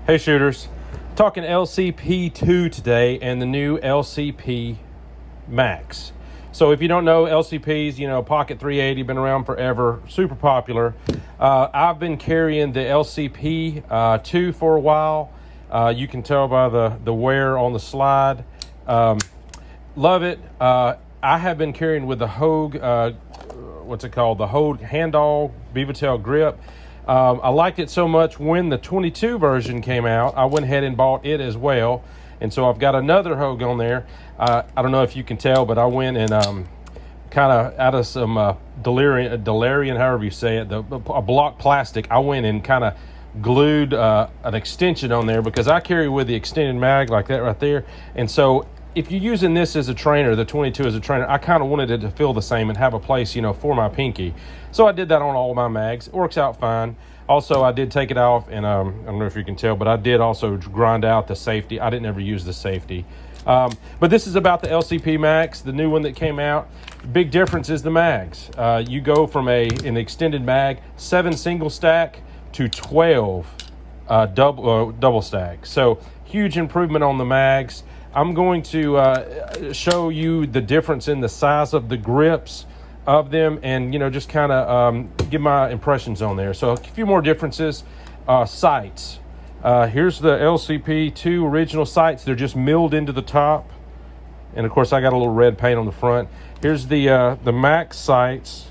Hey shooters, talking LCP II today and the new LCP Max. So if you don't know LCPs, Pocket 380, been around forever, super popular. I've been carrying the LCP II for a while. You can tell by the wear on the slide. Love it. I have been carrying with the Hogue, the Hogue Hand-All Beaver Tail grip. I liked it so much when the 22 version came out, I went ahead and bought it as well. And so I've got another Hogue on there. I don't know if you can tell, but I went and kind of out of some Delarian, however you say it, a block plastic, I went and kind of glued an extension on there because I carry with the extended mag like that right there. And so if you're using this as a trainer, the 22 as a trainer, I kind of wanted it to feel the same and have a place, for my pinky. So I did that on all of my mags. It works out fine. Also, I did take it off, and I don't know if you can tell, but I did also grind out the safety. I didn't ever use the safety. But this is about the LCP Max, the new one that came out. Big difference is the mags. You go from an extended mag, 7 single stack to 12 double stack. So huge improvement on the mags. I'm going to show you the difference in the size of the grips of them and, just kind of give my impressions on there. So a few more differences. Sights. Here's the LCP II original sights. They're just milled into the top. And, of course, I got a little red paint on the front. Here's the Max sights.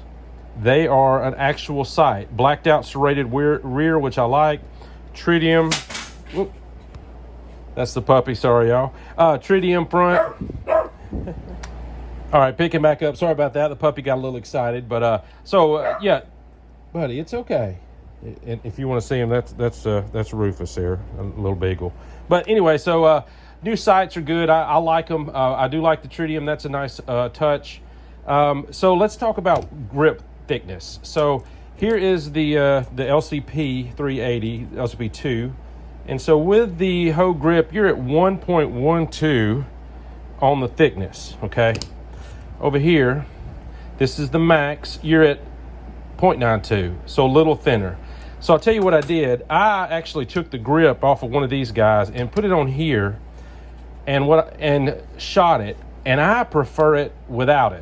They are an actual sight. Blacked out serrated rear, which I like. Tritium. Whoop. That's the puppy, sorry y'all. Tritium front. All right, picking back up. Sorry about that. The puppy got a little excited, but yeah, buddy, it's okay. And if you want to see him, that's Rufus there, a little beagle. But anyway, so new sights are good. I like them. I do like the tritium. That's a nice touch. So let's talk about grip thickness. So here is the LCP 380, LCP 2. And so with the Hogue grip, you're at 1.12 on the thickness, okay? Over here, this is the Max, you're at 0.92, so a little thinner. So I'll tell you what I did. I actually took the grip off of one of these guys and put it on here and shot it, and I prefer it without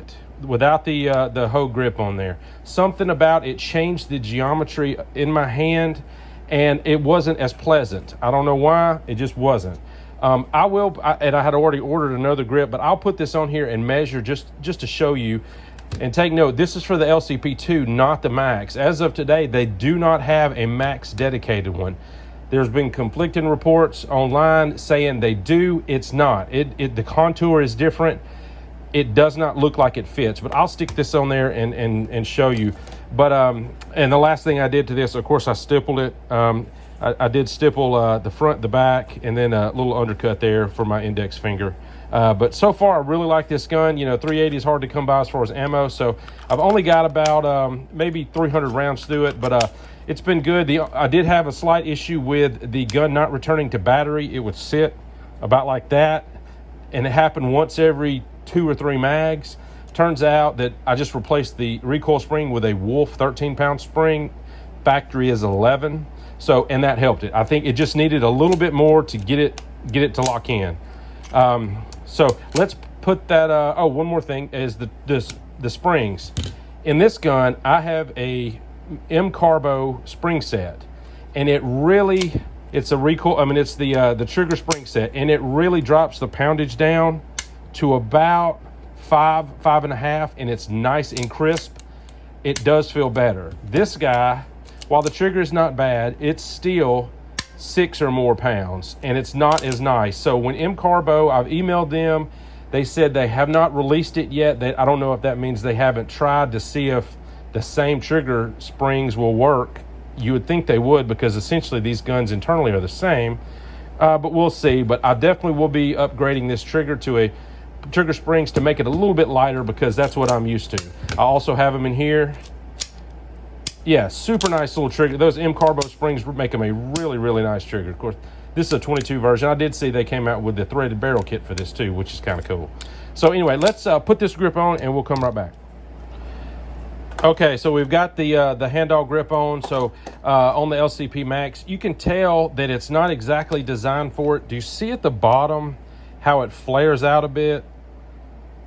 the Hogue grip on there. Something about it changed the geometry in my hand, and it wasn't as pleasant. I don't know why, it just wasn't. And I had already ordered another grip, but I'll put this on here and measure just to show you. And take note, this is for the LCP II, not the Max. As of today, they do not have a Max dedicated one. There's been conflicting reports online saying they do, it's not. The contour is different. It does not look like it fits, but I'll stick this on there and show you. But and the last thing I did to this, of course, I stippled it. I did stipple the front, the back, and then a little undercut there for my index finger. But so far, I really like this gun. 380 is hard to come by as far as ammo, so I've only got about maybe 300 rounds through it, but it's been good. I did have a slight issue with the gun not returning to battery. It would sit about like that, and it happened once every 2 or 3 mags. Turns out that I just replaced the recoil spring with a Wolf 13-pound spring. Factory is 11, so, and that helped it. I think it just needed a little bit more to get it to lock in. So let's put that. One more thing is the springs. In this gun, I have a M Carbo spring set, and it's a recoil. I mean, it's the trigger spring set, and it really drops the poundage down to about 5.5, and it's nice and crisp. It does feel better. This guy, while the trigger is not bad, it's still 6 or more pounds, and it's not as nice. So when M Carbo, I've emailed them. They said they have not released it yet. I don't know if that means they haven't tried to see if the same trigger springs will work. You would think they would, because essentially these guns internally are the same, but we'll see. But I definitely will be upgrading this trigger to a trigger springs to make it a little bit lighter, because that's what I'm used to. I also have them in here. Yeah, super nice little trigger. Those M Carbo springs make them a really, really nice trigger. Of course, this is a 22 version. I did see they came out with the threaded barrel kit for this too, which is kind of cool. So anyway, let's put this grip on and we'll come right back. Okay, so we've got the handle grip on. So on the LCP Max, you can tell that it's not exactly designed for it. Do you see at the bottom how it flares out a bit?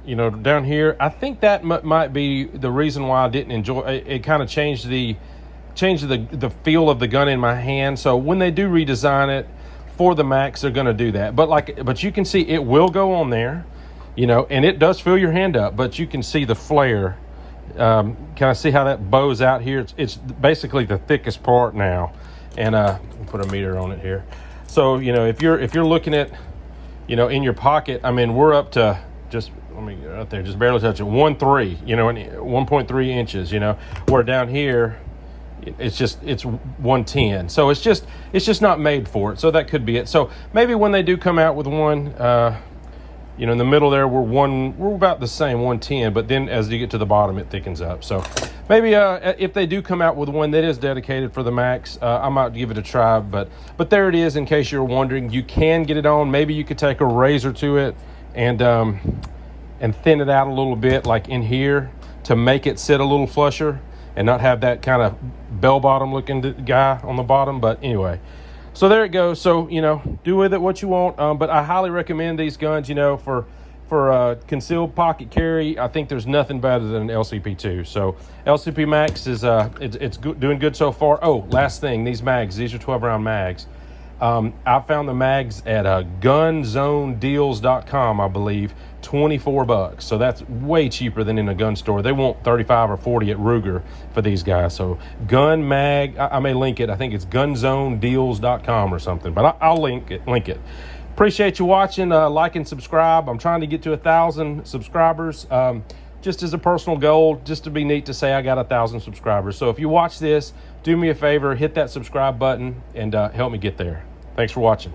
You know, down here, I think that might be the reason why I didn't enjoy it. It kind of changed the feel of the gun in my hand. So when they do redesign it for the Max, they're going to do that. But you can see it will go on there, you know, and it does fill your hand up. But you can see the flare. Can I see how that bows out here? It's basically the thickest part now, and put a meter on it here. So you know, if you're looking at, you know, in your pocket, I mean, we're up to just, let me get out there, just barely touch it, 1.3, you know, 1.3 inches, you know, where down here it's 110. So it's just not made for it. So that could be it. So maybe when they do come out with one, you know, in the middle there, we're about the same, 110, but then as you get to the bottom, it thickens up. So maybe if they do come out with one that is dedicated for the Max, I might give it a try. But there it is, in case you're wondering. You can get it on. Maybe you could take a razor to it and thin it out a little bit, like in here, to make it sit a little flusher and not have that kind of bell-bottom looking guy on the bottom. But anyway, so there it goes. So, you know, do with it what you want. But I highly recommend these guns, you know, for concealed pocket carry. I think there's nothing better than an LCP II. So LCP Max is it's doing good so far. Oh, last thing, these mags, these are 12-round mags. I found the mags at gunzonedeals.com, I believe, $24. So that's way cheaper than in a gun store. They want 35 or 40 at Ruger for these guys. So gun mag, I may link it. I think it's gunzonedeals.com or something, but I'll link it. Appreciate you watching. Like and subscribe. I'm trying to get to 1,000 subscribers. Just as a personal goal, just to be neat to say I got 1,000 subscribers. So if you watch this, do me a favor, hit that subscribe button and help me get there. Thanks for watching.